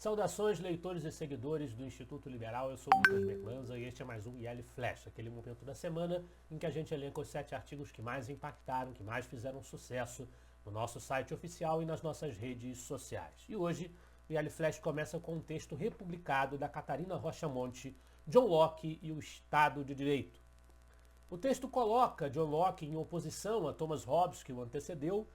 Saudações, leitores e seguidores do Instituto Liberal. Eu sou o Lucas Berlanza e este é mais um IL Flash, aquele momento da semana em que a gente elenca os 7 artigos que mais impactaram, que mais fizeram sucesso no nosso site oficial e nas nossas redes sociais. E hoje o IL Flash começa com um texto republicado da Catarina Rocha Monte, John Locke e o Estado de Direito. O texto coloca John Locke em oposição a Thomas Hobbes, que o antecedeu,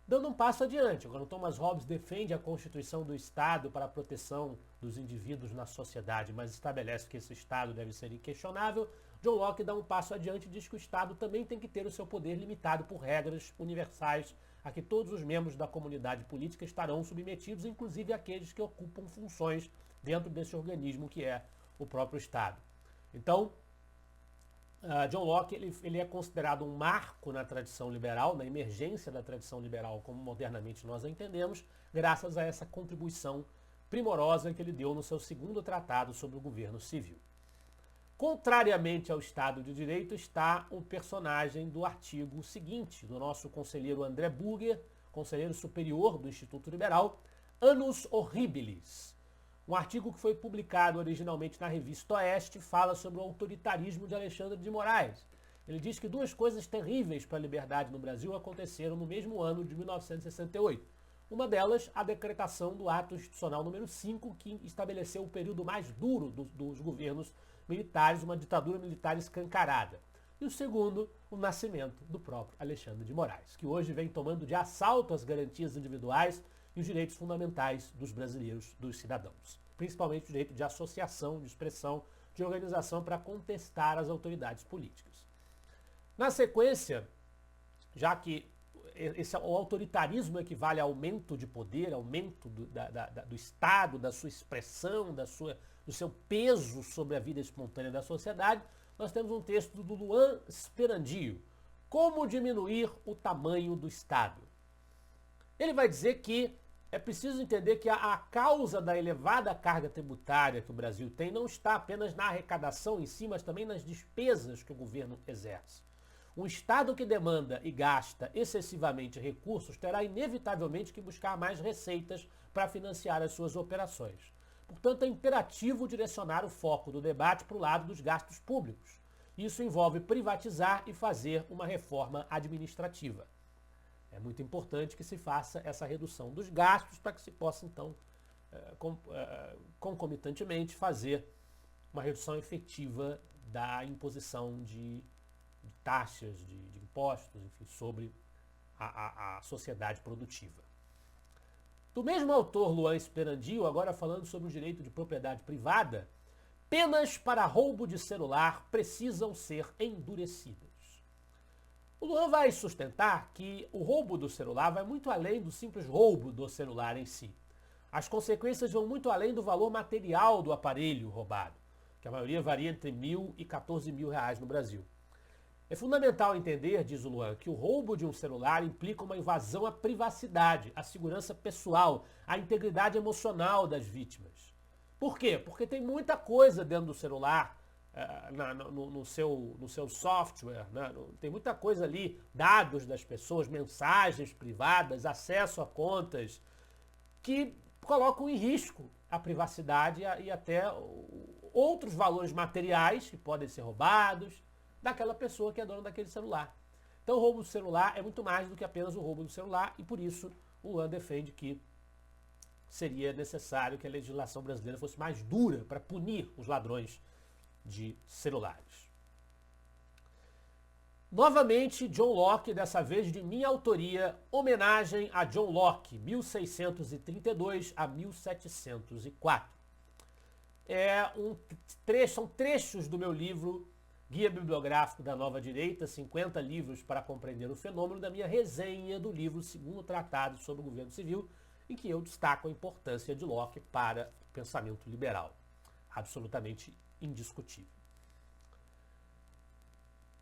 dando um passo adiante. Quando Thomas Hobbes defende a constituição do Estado para a proteção dos indivíduos na sociedade, mas estabelece que esse Estado deve ser inquestionável, John Locke dá um passo adiante e diz que o Estado também tem que ter o seu poder limitado por regras universais a que todos os membros da comunidade política estarão submetidos, inclusive aqueles que ocupam funções dentro desse organismo que é o próprio Estado. Então, John Locke ele é considerado um marco na tradição liberal, na emergência da tradição liberal, como modernamente nós a entendemos, graças a essa contribuição primorosa que ele deu no seu segundo tratado sobre o governo civil. Contrariamente ao Estado de Direito está o personagem do artigo seguinte, do nosso conselheiro André Burger, conselheiro superior do Instituto Liberal, Annus Horribilis. Um artigo que foi publicado originalmente na revista Oeste fala sobre o autoritarismo de Alexandre de Moraes. Ele diz que duas coisas terríveis para a liberdade no Brasil aconteceram no mesmo ano de 1968. Uma delas, a decretação do ato institucional número 5, que estabeleceu o período mais duro dos governos militares, uma ditadura militar escancarada. E o segundo, o nascimento do próprio Alexandre de Moraes, que hoje vem tomando de assalto as garantias individuais e os direitos fundamentais dos brasileiros, dos cidadãos. Principalmente o direito de associação, de expressão, de organização para contestar as autoridades políticas. Na sequência, já que o autoritarismo equivale a aumento de poder, aumento do Estado, da sua expressão, do seu peso sobre a vida espontânea da sociedade, nós temos um texto do Luan Sperandio, Como Diminuir o Tamanho do Estado. Ele vai dizer que é preciso entender que a causa da elevada carga tributária que o Brasil tem não está apenas na arrecadação em si, mas também nas despesas que o governo exerce. Um Estado que demanda e gasta excessivamente recursos terá inevitavelmente que buscar mais receitas para financiar as suas operações. Portanto, é imperativo direcionar o foco do debate para o lado dos gastos públicos. Isso envolve privatizar e fazer uma reforma administrativa. É muito importante que se faça essa redução dos gastos para que se possa, então, concomitantemente, fazer uma redução efetiva da imposição de taxas, de impostos, enfim, sobre a sociedade produtiva. Do mesmo autor, Luan Sperandio, agora falando sobre o direito de propriedade privada, penas para roubo de celular precisam ser endurecidas. O Luan vai sustentar que o roubo do celular vai muito além do simples roubo do celular em si. As consequências vão muito além do valor material do aparelho roubado, que a maioria varia entre R$1.000 e R$14.000 no Brasil. É fundamental entender, diz o Luan, que o roubo de um celular implica uma invasão à privacidade, à segurança pessoal, à integridade emocional das vítimas. Por quê? Porque tem muita coisa dentro do celular, no seu software, né? Tem muita coisa ali, dados das pessoas, mensagens privadas, acesso a contas, que colocam em risco a privacidade e até outros valores materiais que podem ser roubados daquela pessoa que é dona daquele celular. Então o roubo do celular é muito mais do que apenas o roubo do celular e por isso o Luan defende que seria necessário que a legislação brasileira fosse mais dura para punir os ladrões de celulares. Novamente, John Locke, dessa vez de minha autoria, homenagem a John Locke, 1632 a 1704. São trechos do meu livro Guia Bibliográfico da Nova Direita, 50 livros para compreender o fenômeno, da minha resenha do livro Segundo Tratado sobre o Governo Civil, em que eu destaco a importância de Locke para o pensamento liberal. Absolutamente indiscutível.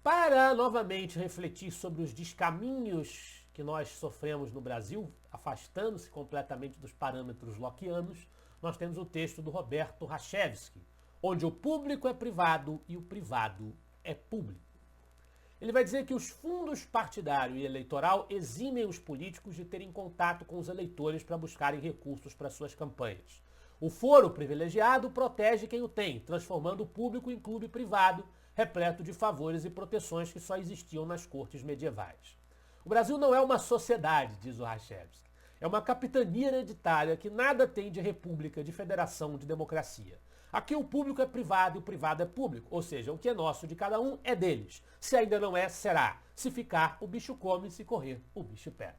Para novamente refletir sobre os descaminhos que nós sofremos no Brasil, afastando-se completamente dos parâmetros lockeanos, nós temos o texto do Roberto Rachevsky, onde o público é privado e o privado é público. Ele vai dizer que os fundos partidário e eleitoral eximem os políticos de terem contato com os eleitores para buscarem recursos para suas campanhas. O foro privilegiado protege quem o tem, transformando o público em clube privado, repleto de favores e proteções que só existiam nas cortes medievais. O Brasil não é uma sociedade, diz o Rachevsky. É uma capitania hereditária que nada tem de república, de federação, de democracia. Aqui o público é privado e o privado é público, ou seja, o que é nosso de cada um é deles. Se ainda não é, será. Se ficar, o bicho come, se correr, o bicho pega.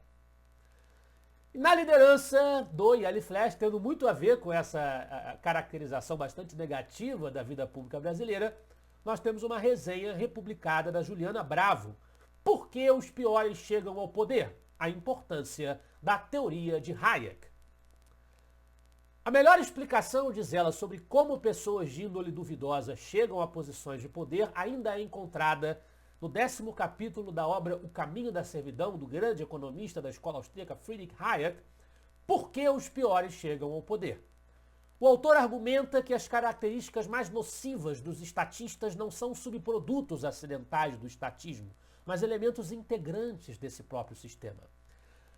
E na liderança do Ieli Flash, tendo muito a ver com essa caracterização bastante negativa da vida pública brasileira, nós temos uma resenha republicada da Juliana Bravo. Por que os piores chegam ao poder? A importância da teoria de Hayek. A melhor explicação, diz ela, sobre como pessoas de índole duvidosa chegam a posições de poder ainda é encontrada no 10º capítulo da obra O Caminho da Servidão, do grande economista da escola austríaca Friedrich Hayek, Por que os piores chegam ao poder? O autor argumenta que as características mais nocivas dos estatistas não são subprodutos acidentais do estatismo, mas elementos integrantes desse próprio sistema.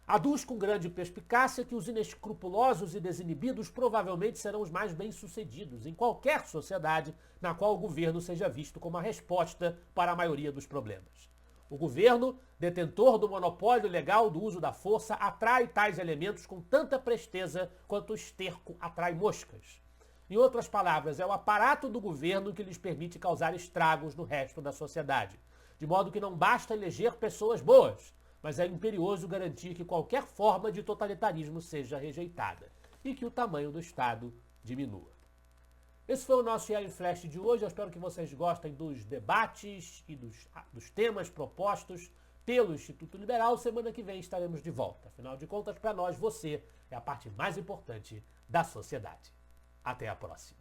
Aduz com grande perspicácia que os inescrupulosos e desinibidos provavelmente serão os mais bem-sucedidos em qualquer sociedade na qual o governo seja visto como a resposta para a maioria dos problemas. O governo, detentor do monopólio legal do uso da força, atrai tais elementos com tanta presteza quanto o esterco atrai moscas. Em outras palavras, é o aparato do governo que lhes permite causar estragos no resto da sociedade, de modo que não basta eleger pessoas boas, mas é imperioso garantir que qualquer forma de totalitarismo seja rejeitada e que o tamanho do Estado diminua. Esse foi o nosso Ieli Flash de hoje. Eu espero que vocês gostem dos debates e dos temas propostos pelo Instituto Liberal. Semana que vem estaremos de volta. Afinal de contas, para nós, você é a parte mais importante da sociedade. Até a próxima.